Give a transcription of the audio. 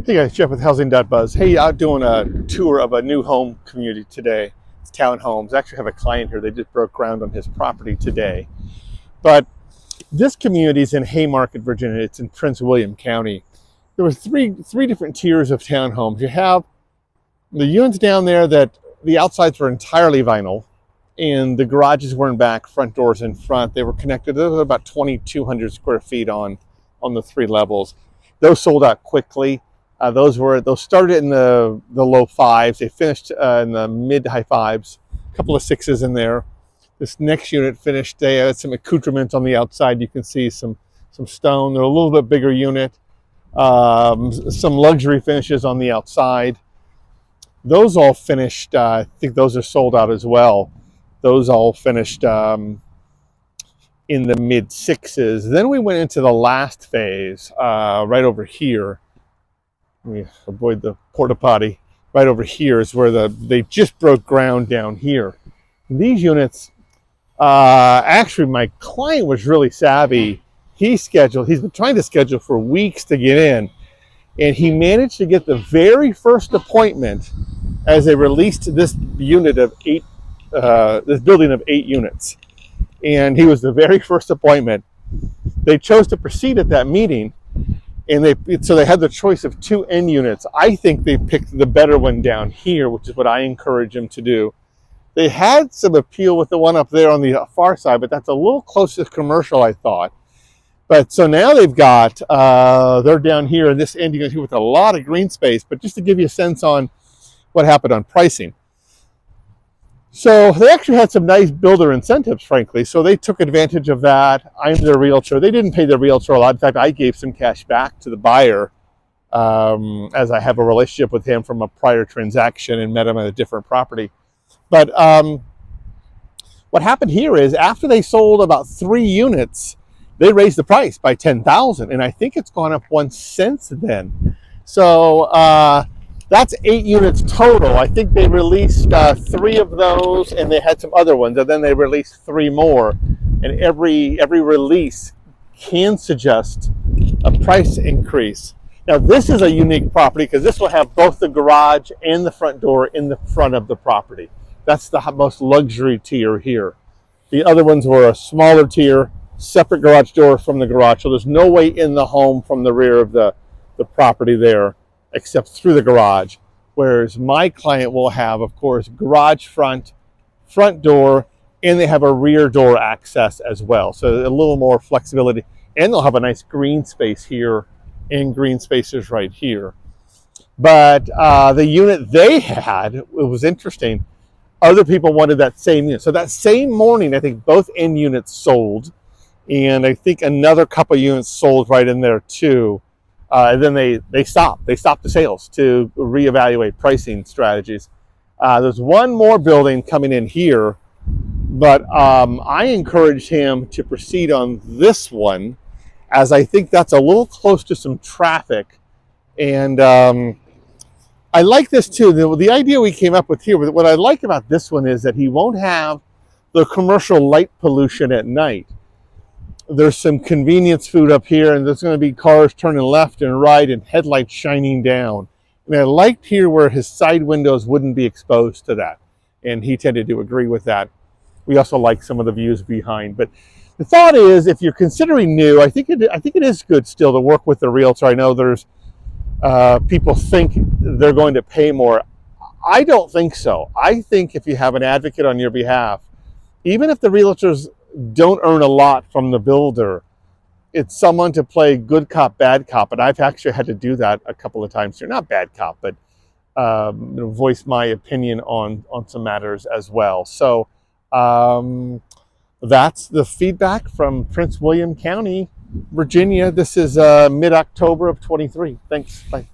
Hey guys, Jeff with Housing.buzz. Hey, out doing a tour of a new home community today. It's Townhomes. I actually have a client here. They just broke ground on his property today. But this community is in Haymarket, Virginia. It's in Prince William County. There were three different tiers of townhomes. You have the units down there that the outsides were entirely vinyl and the garages were in back, front doors in front. They were connected. There was about 2,200 square feet on the three levels. Those sold out quickly. Those started in the low fives. They finished in the mid to high fives. A couple of sixes in there. This next unit finished. They had some accoutrements on the outside. You can see some stone. They're a little bit bigger unit. Some luxury finishes on the outside. Those all finished. I think those are sold out as well. Those all finished in the mid sixes. Then we went into the last phase right over here. Let me avoid the porta potty. Right over here is where they just broke ground down here. These units, actually my client was really savvy. He's been trying to schedule for weeks to get in, and he managed to get the very first appointment as they released this unit of this building of 8 units. And he was the very first appointment. They chose to proceed at that meeting. And so they had the choice of 2 end units. I think they picked the better one down here, which is what I encourage them to do. They had some appeal with the one up there on the far side, but that's a little close to commercial, I thought. But so now they've got, they're down here in this end unit here with a lot of green space. But just to give you a sense on what happened on pricing. So they actually had some nice builder incentives, frankly. So they took advantage of that. I'm their realtor. They didn't pay their realtor a lot. In fact, I gave some cash back to the buyer as I have a relationship with him from a prior transaction and met him at a different property. But what happened here is after they sold about 3 units, they raised the price by $10,000. And I think it's gone up once since then. So that's 8 units total. I think they released 3 of those, and they had some other ones, and then they released 3 more. And every release can suggest a price increase. Now this is a unique property because this will have both the garage and the front door in the front of the property. That's the most luxury tier here. The other ones were a smaller tier, separate garage door from the garage. So there's no way in the home from the rear of the property there, except through the garage. Whereas my client will have, of course, garage front door, and they have a rear door access as well. So a little more flexibility. And they'll have a nice green space here and green spaces right here. But the unit they had, it was interesting. Other people wanted that same unit. So that same morning, I think both end units sold. And I think another couple units sold right in there too. And then they stopped the sales to reevaluate pricing strategies. There's one more building coming in here, but I encouraged him to proceed on this one, as I think that's a little close to some traffic. And I like this too. The idea we came up with here, what I like about this one is that he won't have the commercial light pollution at night. There's some convenience food up here, and there's going to be cars turning left and right and headlights shining down. And I liked here where his side windows wouldn't be exposed to that. And he tended to agree with that. We also like some of the views behind. But the thought is, if you're considering new, I think it is good still to work with the realtor. I know there's people think they're going to pay more. I don't think so. I think if you have an advocate on your behalf, even if the realtors don't earn a lot from the builder, it's someone to play good cop, bad cop. And I've actually had to do that a couple of times here. Not bad cop, but voice my opinion on some matters as well. So that's the feedback from Prince William County, Virginia. This is mid-October of 23. Thanks. Bye.